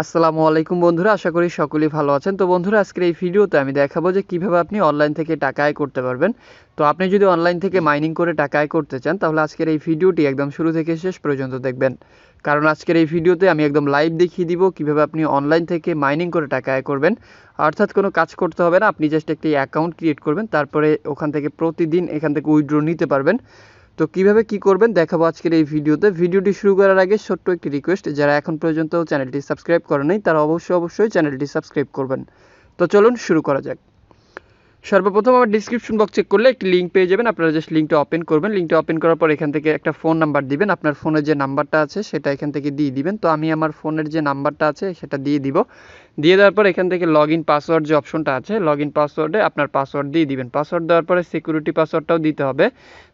আসসালামু আলাইকুম বন্ধুরা, আশা করি সকলেই ভালো আছেন। তো বন্ধুরা, আজকের এই ভিডিওতে আমি দেখাবো যে কিভাবে আপনি অনলাইন থেকে টাকা আয় করতে পারবেন। তো আপনি যদি অনলাইন থেকে মাইনিং করে টাকা আয় করতে চান, তাহলে আজকের এই ভিডিওটি একদম শুরু থেকে শেষ পর্যন্ত দেখবেন। কারণ আজকের এই ভিডিওতে আমি একদম লাইভ দেখিয়ে দিব কিভাবে আপনি অনলাইন থেকে মাইনিং করে টাকা আয় করবেন। অর্থাৎ কোনো কাজ করতে হবে না, আপনি জাস্ট একটি অ্যাকাউন্ট ক্রিয়েট করবেন, তারপরে ওখান থেকে প্রতিদিন এখান থেকে উইথড্র নিতে পারবেন। তো কিভাবে কি করবেন দেখাবো আজকের এই ভিডিওতে। ভিডিওটি শুরু করার আগে ছোট্ট একটি রিকোয়েস্ট, যারা এখন পর্যন্ত চ্যানেলটি সাবস্ক্রাইব করেন নাই তারা অবশ্যই চ্যানেলটি সাবস্ক্রাইব করবেন। তো চলুন শুরু করা যাক। সর্বপ্রথম আমার ডিসক্রিপশন বক্স চেক করলে একটি লিঙ্ক পেয়ে যাবেন, আপনারা জাস্ট লিঙ্কটা ওপেন করবেন। লিঙ্কটা ওপেন করার পর এখান থেকে একটা ফোন নাম্বার দিবেন, আপনার ফোনের যে নাম্বারটা আছে সেটা এখান থেকে দিয়ে দিবেন। তো আমি আমার ফোনের যে নাম্বারটা আছে সেটা দিয়ে দিব। দিয়ে দেওয়ার পর এখান থেকে লগ ইন পাসওয়ার্ড যে অপশনটা আছে, লগ ইন পাসওয়ার্ডে আপনার পাসওয়ার্ড দিয়ে দিবেন। পাসওয়ার্ড দেওয়ার পরে সিকিউরিটি পাসওয়ার্ডটাও দিতে হবে।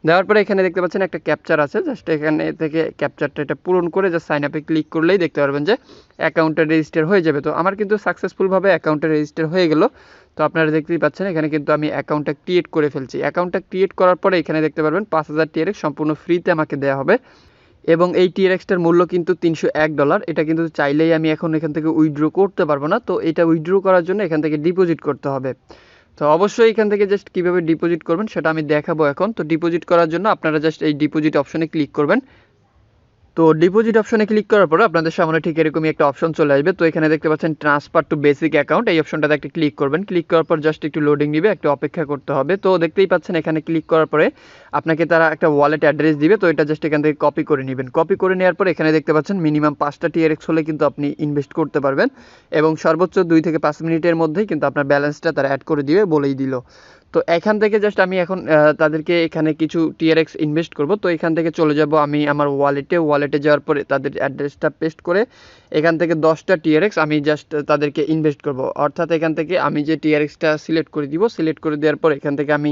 দেওয়ার পরে এখানে দেখতে পাচ্ছেন একটা ক্যাপচার আছে, জাস্ট এখানে থেকে ক্যাপচারটা এটা পূরণ করে জাস্ট সাইন আপে ক্লিক করলেই দেখতে পারবেন যে অ্যাকাউন্টটা রেজিস্টার হয়ে যাবে। তো আমার কিন্তু সাকসেসফুলভাবে অ্যাকাউন্টটা রেজিস্টার হয়ে গেল। তো আপনারা দেখতেই পাচ্ছেন এখানে কিন্তু আমি অ্যাকাউন্টটা ক্রিয়েট করে ফেলছি। অ্যাকাউন্টটা ক্রিয়েট করার পরে এখানে দেখতে পারবেন 5000 টিআরএক্স সম্পূর্ণ ফ্রিতে আমাকে দেওয়া হবে, এবং এই টিআরএক্সটার মূল্য কিন্তু $301। এটা কিন্তু চাইলেই আমি এখন এখান থেকে উইথড্র করতে পারবো না। তো এটা উইথড্র করার জন্য এখান থেকে ডিপোজিট করতে হবে। তো অবশ্যই এখান থেকে জাস্ট কীভাবে ডিপোজিট করবেন সেটা আমি দেখাবো এখন। তো ডিপোজিট করার জন্য আপনারা জাস্ট এই ডিপোজিট অপশনে ক্লিক করবেন। তো ডিপোজিট অপশনে ক্লিক করার পর আপনাদের সামনে ঠিক এরকমই একটা অপশন চলে আসবে। তো এখানে দেখতে পাচ্ছেন ট্রান্সফার টু বেসিক অ্যাকাউন্ট, এই অপশনটাতে একটা ক্লিক করবেন। ক্লিক করার পর জাস্ট একটু লোডিং নিবে, একটু অপেক্ষা করতে হবে। তো দেখতেই পাচ্ছেন এখানে ক্লিক করার পরে আপনাকে তারা একটা ওয়ালেট অ্যাড্রেস দিবে। তো এটা জাস্ট এখান থেকে কপি করে নেবেন। কপি করে নেওয়ার পর এখানে দেখতে পাচ্ছেন মিনিমাম 5টা টিআরএক্স হলে কিন্তু আপনি ইনভেস্ট করতে পারবেন, এবং সর্বোচ্চ 2 থেকে 5 মিনিটের মধ্যেই কিন্তু আপনার ব্যালেন্সটা তারা অ্যাড করে দিবে বলেই দিল। তো এখান থেকে জাস্ট আমি এখন তাদেরকে এখানে কিছু টিআরএক্স ইনভেস্ট করব। তো এখান থেকে চলে যাব আমি আমার ওয়ালেটে যাওয়ার পরে তাদের অ্যাড্রেসটা পেস্ট করে এখান থেকে 10টা টিআরএক্স আমি জাস্ট তাদেরকে ইনভেস্ট করব। অর্থাৎ এখান থেকে আমি যে টিআরএক্সটা সিলেক্ট করে দিব, সিলেক্ট করে দেওয়ার পর এখান থেকে আমি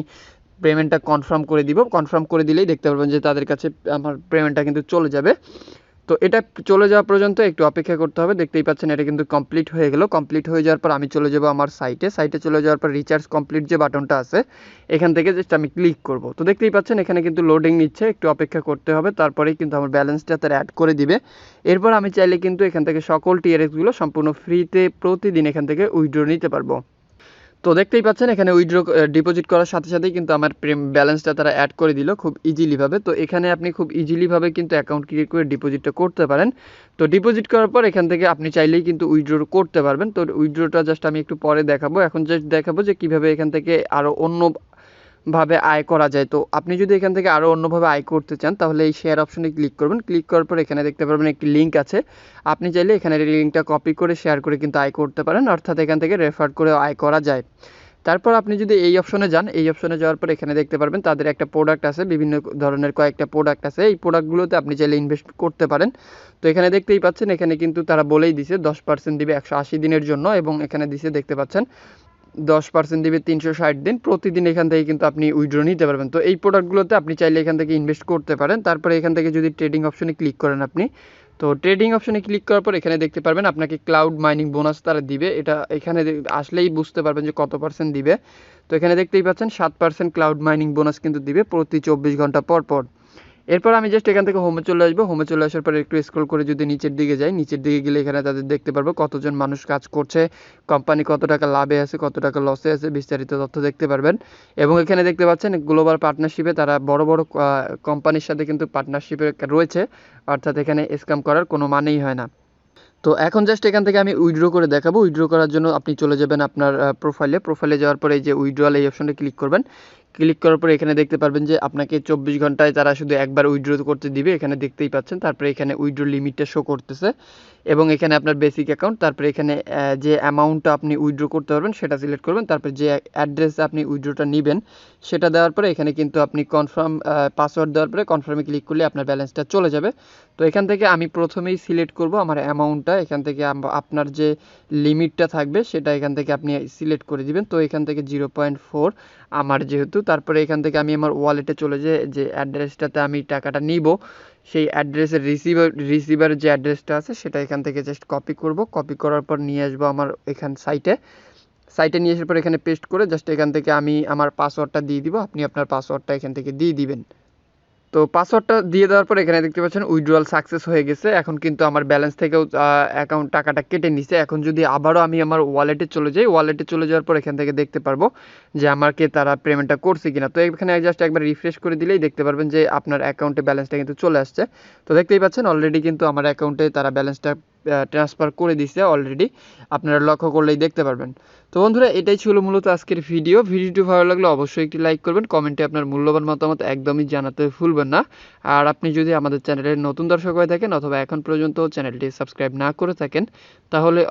পেমেন্টটা কনফার্ম করে দিব। কনফার্ম করে দিলেই দেখতে পারবেন যে তাদের কাছে আমার পেমেন্টটা কিন্তু চলে যাবে। তো এটা চলে যাওয়া পর্যন্ত একটু অপেক্ষা করতে হবে। দেখতেই পাচ্ছেন এটা কিন্তু কমপ্লিট হয়ে গেল। কমপ্লিট হয়ে যাওয়ার পর আমি চলে যাব আমার সাইটে চলে যাওয়ার পর রিচার্জ কমপ্লিট যে বাটনটা আছে এখান থেকে জাস্ট আমি ক্লিক করব। তো দেখতেই পাচ্ছেন এখানে কিন্তু লোডিং নিচ্ছে, একটু অপেক্ষা করতে হবে, তারপরেই কিন্তু আমার ব্যালেন্সটা তারা অ্যাড করে দিবে। এরপর আমি চাইলে কিন্তু এখান থেকে সকল টিআরএক্সগুলো সম্পূর্ণ ফ্রিতে প্রতিদিন এখান থেকে উইথড্র নিতে পারবো। তো দেখতেই পাচ্ছেন এখানে উইথড্র ডিপোজিট করার সাথে সাথেই কিন্তু আমার ব্যালেন্সটা তারা অ্যাড করে দিল খুব ইজিলিভাবে। তো এখানে আপনি খুব ইজিলিভাবে কিন্তু অ্যাকাউন্ট ক্রিয়েট করে ডিপোজিটটা করতে পারেন। তো ডিপোজিট করার পর এখান থেকে আপনি চাইলেই কিন্তু উইথড্র করতে পারবেন। তো উইথড্রটা জাস্ট আমি একটু পরে দেখাবো, এখন জাস্ট দেখাবো যে কীভাবে এখান থেকে আরও অন্যভাবে আয় করা যায়। তো আপনি যদি এখান থেকে আরও অন্যভাবে আয় করতে চান তাহলে এই শেয়ার অপশনে ক্লিক করবেন। ক্লিক করার পর এখানে দেখতে পারবেন একটি লিঙ্ক আছে, আপনি চাইলে এখানে লিঙ্কটা কপি করে শেয়ার করে কিন্তু আয় করতে পারেন, অর্থাৎ এখান থেকে রেফার করে আয় করা যায়। তারপর আপনি যদি এই অপশনে যান, এই অপশনে যাওয়ার পর এখানে দেখতে পারবেন তাদের একটা প্রোডাক্ট আছে, বিভিন্ন ধরনের কয়েকটা প্রোডাক্ট আছে। এই প্রোডাক্টগুলোতে আপনি চাইলে ইনভেস্ট করতে পারেন। তো এখানে দেখতেই পাচ্ছেন এখানে কিন্তু তারা বলেই দিছে 10% দিবে 180 দিনের জন্য, এবং এখানে দিছে দেখতে পাচ্ছেন 10% দিবে 360 দিন, প্রতিদিন এখান থেকে কিন্তু আপনি উইথড্র নিতে পারবেন। তো এই প্রোডাক্টগুলোতে আপনি চাইলে এখান থেকে ইনভেস্ট করতে পারেন। তারপরে এখান থেকে যদি ট্রেডিং অপশনে ক্লিক করেন আপনি, তো ট্রেডিং অপশনে ক্লিক করার পর এখানে দেখতে পারবেন আপনাকে ক্লাউড মাইনিং বোনাস তারা দিবে। এটা এখানে আসলেই বুঝতে পারবেন যে কত পার্সেন্ট দিবে। তো এখানে দেখতেই পাচ্ছেন 7% ক্লাউড মাইনিং বোনাস কিন্তু দিবে প্রতি 24 ঘন্টা পর পর। এরপর আমি জাস্ট এখান থেকে হোমে চলে আসবো। হোমে চলে আসার পরে একটু স্ক্রল করে যদি নিচের দিকে যাই, নিচের দিকে গেলে এখানে তাদের দেখতে পারবো কতজন মানুষ কাজ করছে, কোম্পানি কত টাকা লাভে আছে, কত টাকা লসে আছে, বিস্তারিত তথ্য দেখতে পারবেন। এবং এখানে দেখতে পাচ্ছেন গ্লোবাল পার্টনারশিপে তারা বড় বড় কোম্পানির সাথে কিন্তু পার্টনারশিপে রয়েছে, অর্থাৎ এখানে স্ক্যাম করার কোনো মানেই হয় না। তো এখন জাস্ট এখান থেকে আমি উইথড্র করে দেখাবো। উইথড্র করার জন্য আপনি চলে যাবেন আপনার প্রোফাইলে যাওয়ার পরে এই যে উইথড্রয়াল এই অপশনে ক্লিক করবেন। ক্লিক করার পরে এখানে দেখতে পারবেন যে আপনাকে 24 ঘন্টায় তারা শুধু একবার উইথড্র করতে দিবে, এখানে দেখতেই পাচ্ছেন। তারপরে এখানে উইথড্র লিমিটটা শো করতেছে, এবং এখানে আপনার বেসিক অ্যাকাউন্ট, তারপরে এখানে যে অ্যামাউন্টটা আপনি উইথড্র করতে পারবেন সেটা সিলেক্ট করবেন। তারপরে যে অ্যাড্রেসে আপনি উইথড্রটা নেবেন সেটা দেওয়ার পরে এখানে কিন্তু আপনি কনফার্ম পাসওয়ার্ড দেওয়ার পরে কনফার্মে ক্লিক করলে আপনার ব্যালেন্সটা চলে যাবে। তো এখান থেকে আমি প্রথমেই সিলেক্ট করব আমার অ্যামাউন্টটা, এখান থেকে আপনার যে লিমিটটা থাকবে সেটা এখান থেকে আপনি সিলেক্ট করে দিবেন। তো এখান থেকে 0.4 আমার যেহেতু, তারপরে এখান থেকে আমি আমার ওয়ালেটে চলে যে অ্যাড্রেসটাতে আমি টাকাটা নিব সেই অ্যাড্রেসের রিসিভার যে অ্যাড্রেসটা আছে সেটা এখান থেকে জাস্ট কপি করব। কপি করার পর নিয়ে আসবো আমার এখান সাইটে নিয়ে আসার পর এখানে পেস্ট করে জাস্ট এখান থেকে আমি আমার পাসওয়ার্ডটা দিয়ে দিব, আপনি আপনার পাসওয়ার্ডটা এখান থেকে দিয়ে দিবেন। তো পাসওয়ার্ডটা দিয়ে দেওয়ার পর এখানে দেখতে পাচ্ছেন উইথড্রয়াল সাকসেস হয়ে গেছে। এখন কিন্তু আমার ব্যালেন্স থেকেও অ্যাকাউন্ট টাকাটা কেটে নিছে। এখন যদি আবারও আমি আমার ওয়ালেটে চলে যাই, ওয়ালেটে চলে যাওয়ার পর এখান থেকে দেখতে পারবো যে আমাকে তারা পেমেন্টটা করছে কিনা। তো এখানে জাস্ট একবার রিফ্রেশ করে দিলেই দেখতে পারবেন যে আপনার অ্যাকাউন্টে ব্যালেন্সটা কিন্তু চলে আসছে। তো দেখতেই পাচ্ছেন অলরেডি কিন্তু আমার অ্যাকাউন্টে তারা ব্যালেন্সটা ট্রান্সফার করে দিছে অলরেডি, আপনারা লক্ষ্য করলেই দেখতে পারবেন। তো বন্ধুরা এটাই ছিল মূলত আজকের ভিডিওটি ভালো লাগলে অবশ্যই একটি লাইক করবেন, কমেন্টে আপনার মূল্যবান মতামত একদমই জানাতে ভুলবেন না। আর আপনি যদি আমাদের চ্যানেলের নতুন দর্শক হয়ে থাকেন অথবা এখন পর্যন্ত চ্যানেলটি সাবস্ক্রাইব না করে থাকেন তাহলে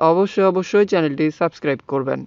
অবশ্যই চ্যানেলটি সাবস্ক্রাইব করবেন।